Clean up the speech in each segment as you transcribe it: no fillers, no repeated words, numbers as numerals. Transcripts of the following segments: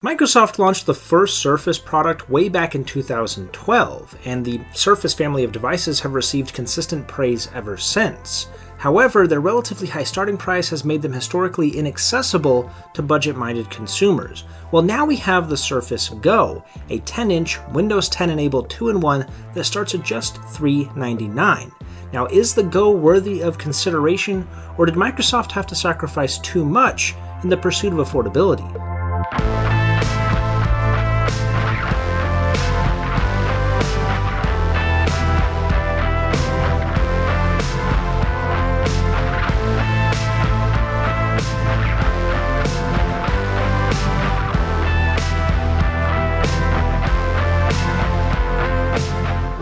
Microsoft launched the first Surface product way back in 2012, and the Surface family of devices have received consistent praise ever since. However, their relatively high starting price has made them historically inaccessible to budget-minded consumers. Well, now we have the Surface Go, a 10-inch Windows 10 enabled 2-in-1 that starts at just $399. Now, is the Go worthy of consideration, or did Microsoft have to sacrifice too much in the pursuit of affordability?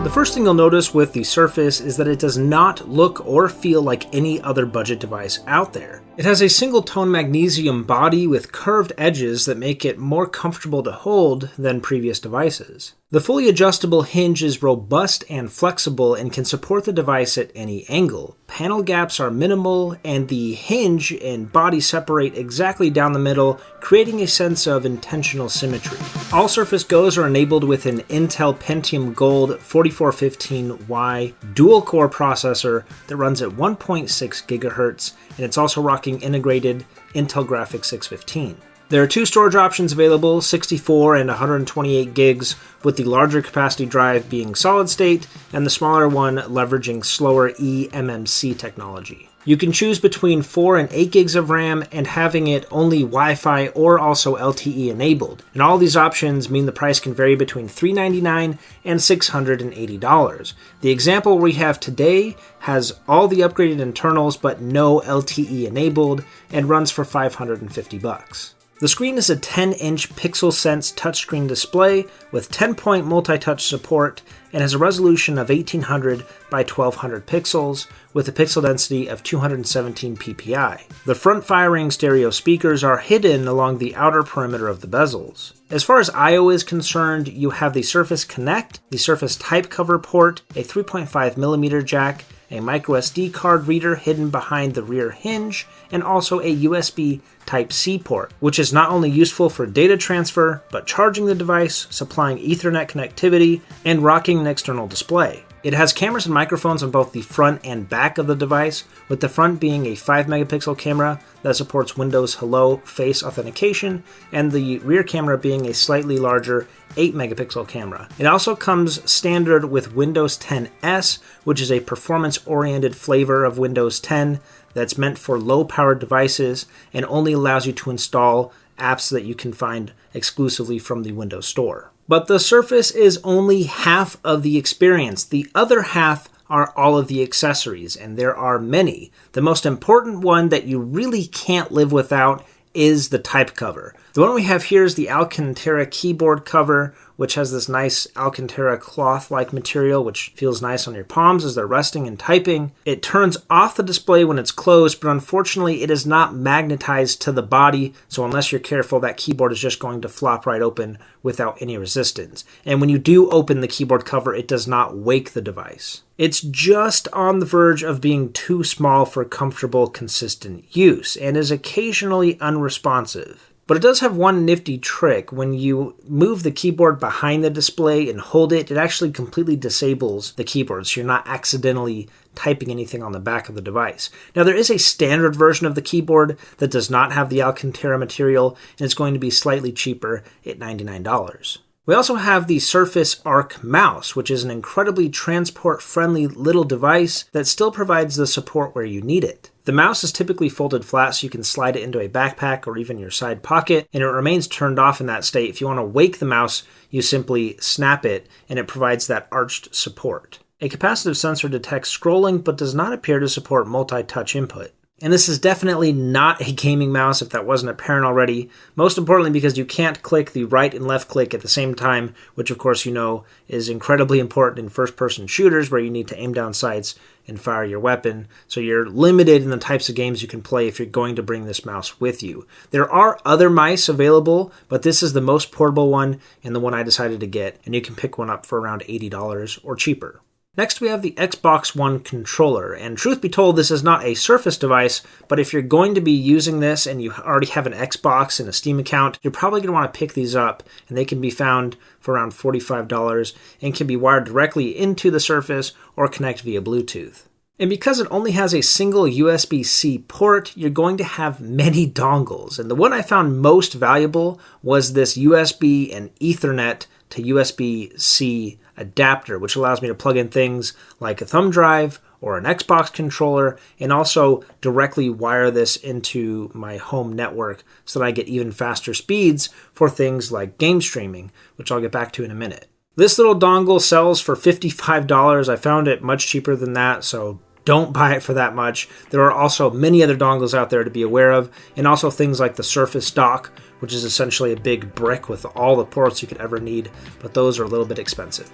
The first thing you'll notice with the Surface is that it does not look or feel like any other budget device out there. It has a single-tone magnesium body with curved edges that make it more comfortable to hold than previous devices. The fully adjustable hinge is robust and flexible and can support the device at any angle. Panel gaps are minimal, and the hinge and body separate exactly down the middle, creating a sense of intentional symmetry. All Surface Go's are enabled with an Intel Pentium Gold 4415Y dual-core processor that runs at 1.6 GHz, and it's also rocking integrated Intel Graphics 615. There are two storage options available, 64 and 128 gigs, with the larger capacity drive being solid state and the smaller one leveraging slower eMMC technology. You can choose between 4 and 8 gigs of RAM and having it only Wi-Fi or also LTE enabled. And all these options mean the price can vary between $399 and $680. The example we have today has all the upgraded internals but no LTE enabled and runs for $550. The screen is a 10-inch PixelSense touchscreen display with 10-point multi-touch support and has a resolution of 1800 by 1200 pixels with a pixel density of 217 ppi. The front-firing stereo speakers are hidden along the outer perimeter of the bezels. As far as I/O is concerned, you have the Surface Connect, the Surface Type Cover port, a 3.5mm jack, a microSD card reader hidden behind the rear hinge, and also a USB Type-C port, which is not only useful for data transfer, but charging the device, supplying Ethernet connectivity, and rocking an external display. It has cameras and microphones on both the front and back of the device, with the front being a 5-megapixel camera that supports Windows Hello face authentication, and the rear camera being a slightly larger 8-megapixel camera. It also comes standard with Windows 10 S, which is a performance-oriented flavor of Windows 10 that's meant for low-powered devices and only allows you to install apps that you can find exclusively from the Windows Store. But the Surface is only half of the experience. The other half are all of the accessories, and there are many. The most important one that you really can't live without is the type cover. The one we have here is the Alcantara keyboard cover, which has this nice Alcantara cloth-like material, which feels nice on your palms as they're resting and typing. It turns off the display when it's closed, but unfortunately it is not magnetized to the body, so unless you're careful, that keyboard is just going to flop right open without any resistance. And when you do open the keyboard cover, it does not wake the device. It's just on the verge of being too small for comfortable, consistent use, and is occasionally unresponsive. But it does have one nifty trick. When you move the keyboard behind the display and hold it, it actually completely disables the keyboard, so you're not accidentally typing anything on the back of the device. Now, there is a standard version of the keyboard that does not have the Alcantara material, and it's going to be slightly cheaper at $99. We also have the Surface Arc mouse, which is an incredibly transport-friendly little device that still provides the support where you need it. The mouse is typically folded flat so you can slide it into a backpack or even your side pocket, and it remains turned off in that state. If you want to wake the mouse, you simply snap it, and it provides that arched support. A capacitive sensor detects scrolling but does not appear to support multi-touch input. And this is definitely not a gaming mouse if that wasn't apparent already, most importantly because you can't click the right and left click at the same time, which of course you know is incredibly important in first-person shooters where you need to aim down sights and fire your weapon, so you're limited in the types of games you can play if you're going to bring this mouse with you. There are other mice available, but this is the most portable one and the one I decided to get, and you can pick one up for around $80 or cheaper. Next, we have the Xbox One controller, and truth be told, this is not a Surface device, but if you're going to be using this and you already have an Xbox and a Steam account, you're probably going to want to pick these up, and they can be found for around $45 and can be wired directly into the Surface or connect via Bluetooth. And because it only has a single USB-C port, you're going to have many dongles, and the one I found most valuable was this USB and Ethernet to USB-C adapter, which allows me to plug in things like a thumb drive or an Xbox controller, and also directly wire this into my home network so that I get even faster speeds for things like game streaming, which I'll get back to in a minute. This little dongle sells for $55. I found it much cheaper than that, so don't buy it for that much. There are also many other dongles out there to be aware of, and also things like the Surface dock, which is essentially a big brick with all the ports you could ever need, but those are a little bit expensive.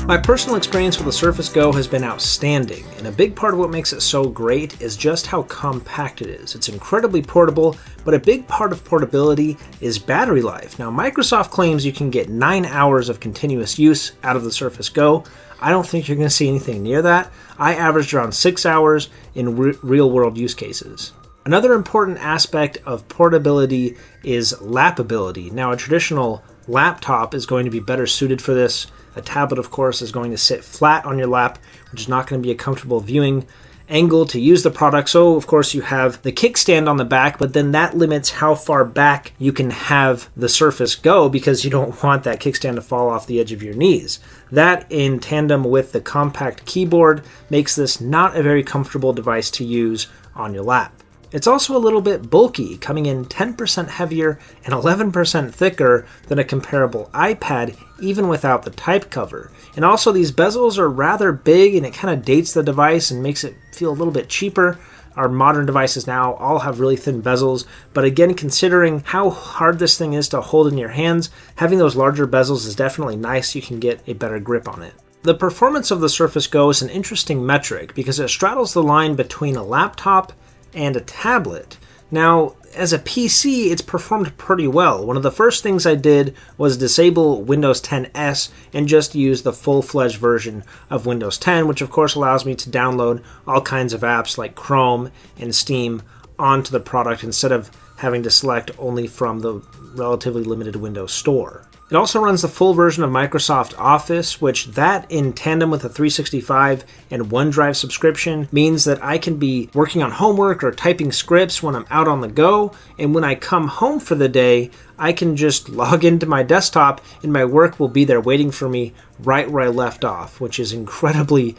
My personal experience with the Surface Go has been outstanding, and a big part of what makes it so great is just how compact it is. It's incredibly portable, but a big part of portability is battery life. Now, Microsoft claims you can get 9 hours of continuous use out of the Surface Go. I don't think you're going to see anything near that. I averaged around 6 hours in real-world use cases. Another important aspect of portability is lapability. Now, a traditional laptop is going to be better suited for this. A tablet, of course, is going to sit flat on your lap, which is not going to be a comfortable viewing angle to use the product. So, of course, you have the kickstand on the back, but then that limits how far back you can have the Surface go because you don't want that kickstand to fall off the edge of your knees. That, in tandem with the compact keyboard, makes this not a very comfortable device to use on your lap. It's also a little bit bulky, coming in 10% heavier and 11% thicker than a comparable iPad, even without the type cover. And also these bezels are rather big, and it kind of dates the device and makes it feel a little bit cheaper. Our modern devices now all have really thin bezels, but again, considering how hard this thing is to hold in your hands, having those larger bezels is definitely nice. You can get a better grip on it. The performance of the Surface Go is an interesting metric because it straddles the line between a laptop and a tablet. Now, as a PC, it's performed pretty well. One of the first things I did was disable Windows 10 S and just use the full-fledged version of Windows 10, which of course allows me to download all kinds of apps like Chrome and Steam onto the product instead of having to select only from the relatively limited Windows Store. It also runs the full version of Microsoft Office, which that in tandem with a 365 and OneDrive subscription means that I can be working on homework or typing scripts when I'm out on the go, and when I come home for the day, I can just log into my desktop and my work will be there waiting for me right where I left off, which is incredibly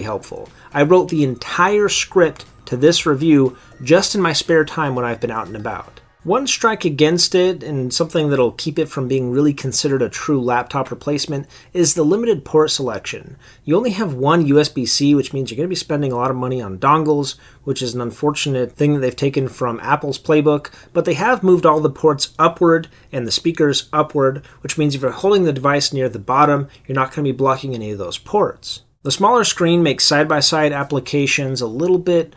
helpful. I wrote the entire script to this review just in my spare time when I've been out and about. One strike against it, and something that'll keep it from being really considered a true laptop replacement, is the limited port selection. You only have one USB-C, which means you're going to be spending a lot of money on dongles, which is an unfortunate thing that they've taken from Apple's playbook, but they have moved all the ports upward and the speakers upward, which means if you're holding the device near the bottom, you're not going to be blocking any of those ports. The smaller screen makes side-by-side applications a little bit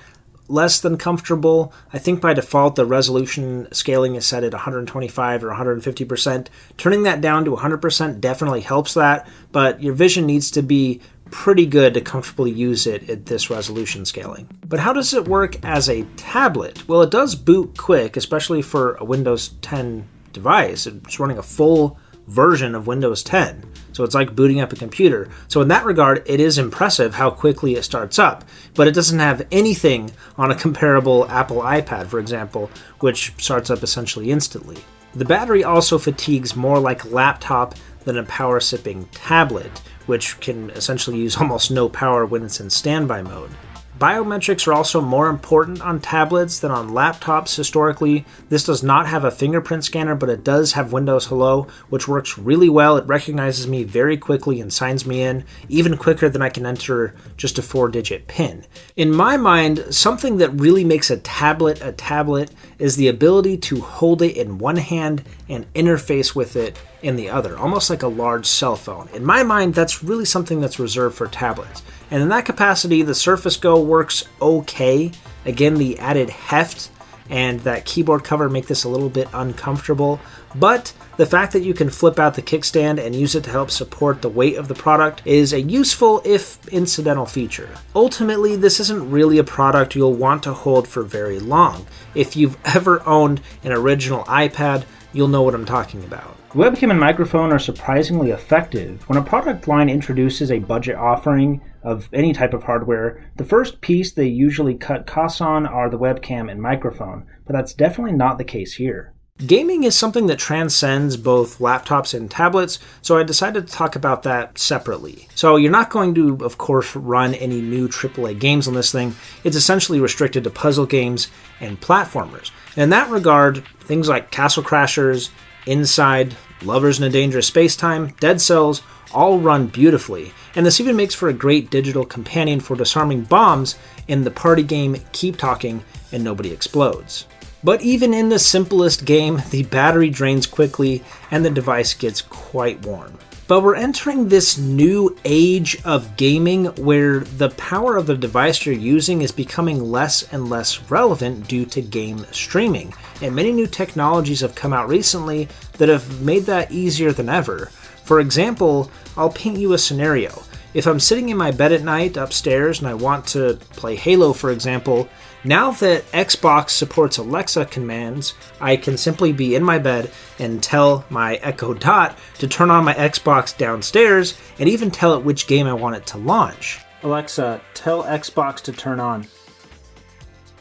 less than comfortable. I think by default the resolution scaling is set at 125 or 150%. Turning that down to 100% definitely helps that, but your vision needs to be pretty good to comfortably use it at this resolution scaling. But how does it work as a tablet? Well, it does boot quick, especially for a Windows 10 device. It's running a full version of Windows 10. So it's like booting up a computer. So in that regard, it is impressive how quickly it starts up, but it doesn't have anything on a comparable Apple iPad, for example, which starts up essentially instantly. The battery also fatigues more like a laptop than a power-sipping tablet, which can essentially use almost no power when it's in standby mode. Biometrics are also more important on tablets than on laptops historically. This does not have a fingerprint scanner, but it does have Windows Hello, which works really well. It recognizes me very quickly and signs me in, even quicker than I can enter just a 4-digit PIN. In my mind, something that really makes a tablet is the ability to hold it in one hand and interface with it in the other, almost like a large cell phone. In my mind, that's really something that's reserved for tablets. And in that capacity, the Surface Go works okay. Again, the added heft and that keyboard cover make this a little bit uncomfortable, but the fact that you can flip out the kickstand and use it to help support the weight of the product is a useful, if incidental, feature. Ultimately, this isn't really a product you'll want to hold for very long. If you've ever owned an original iPad, you'll know what I'm talking about. Webcam and microphone are surprisingly effective. When a product line introduces a budget offering of any type of hardware, the first piece they usually cut costs on are the webcam and microphone, but that's definitely not the case here. Gaming is something that transcends both laptops and tablets, so I decided to talk about that separately. So you're not going to, of course, run any new AAA games on this thing. It's essentially restricted to puzzle games and platformers. And in that regard, things like Castle Crashers, Inside, Lovers in a Dangerous Spacetime, Dead Cells all run beautifully, and this even makes for a great digital companion for disarming bombs in the party game Keep Talking and Nobody Explodes. But even in the simplest game, the battery drains quickly and the device gets quite warm. But we're entering this new age of gaming where the power of the device you're using is becoming less and less relevant due to game streaming. And many new technologies have come out recently that have made that easier than ever. For example, I'll paint you a scenario. If I'm sitting in my bed at night upstairs and I want to play Halo, for example, now that Xbox supports Alexa commands, I can simply be in my bed and tell my Echo Dot to turn on my Xbox downstairs and even tell it which game I want it to launch. Alexa, tell Xbox to turn on.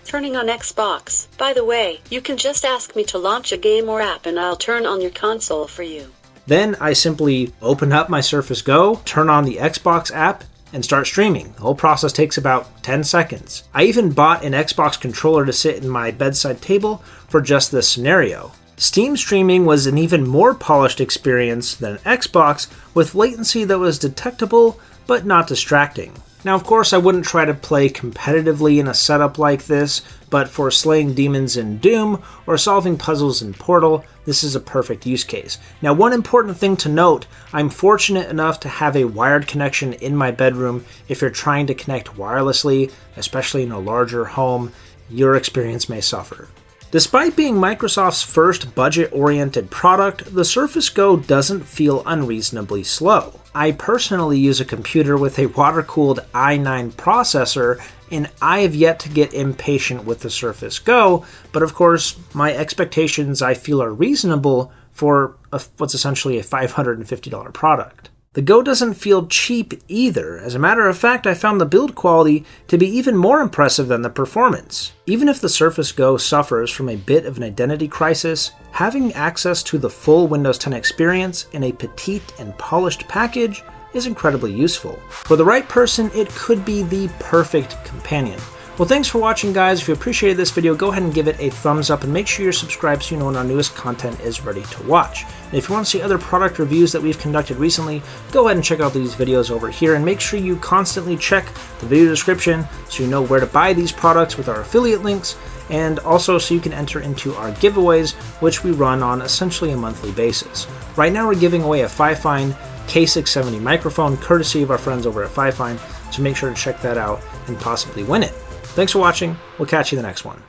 Turning on Xbox. By the way, you can just ask me to launch a game or app and I'll turn on your console for you. Then I simply open up my Surface Go, turn on the Xbox app, and start streaming. The whole process takes about 10 seconds. I even bought an Xbox controller to sit in my bedside table for just this scenario. Steam streaming was an even more polished experience than Xbox, with latency that was detectable but not distracting. Now, of course, I wouldn't try to play competitively in a setup like this, but for slaying demons in Doom or solving puzzles in Portal, this is a perfect use case. Now, one important thing to note, I'm fortunate enough to have a wired connection in my bedroom. If you're trying to connect wirelessly, especially in a larger home, your experience may suffer. Despite being Microsoft's first budget-oriented product, the Surface Go doesn't feel unreasonably slow. I personally use a computer with a water-cooled i9 processor, and I have yet to get impatient with the Surface Go, but of course, my expectations I feel are reasonable for what's essentially a $550 product. The Go doesn't feel cheap either. As a matter of fact, I found the build quality to be even more impressive than the performance. Even if the Surface Go suffers from a bit of an identity crisis, having access to the full Windows 10 experience in a petite and polished package is incredibly useful. For the right person, it could be the perfect companion. Well, thanks for watching, guys. If you appreciated this video, go ahead and give it a thumbs up and make sure you're subscribed so you know when our newest content is ready to watch. And if you want to see other product reviews that we've conducted recently, go ahead and check out these videos over here, and make sure you constantly check the video description so you know where to buy these products with our affiliate links, and also so you can enter into our giveaways, which we run on essentially a monthly basis. Right now we're giving away a Fifine K670 microphone courtesy of our friends over at Fifine, so make sure to check that out and possibly win it. Thanks for watching. We'll catch you in the next one.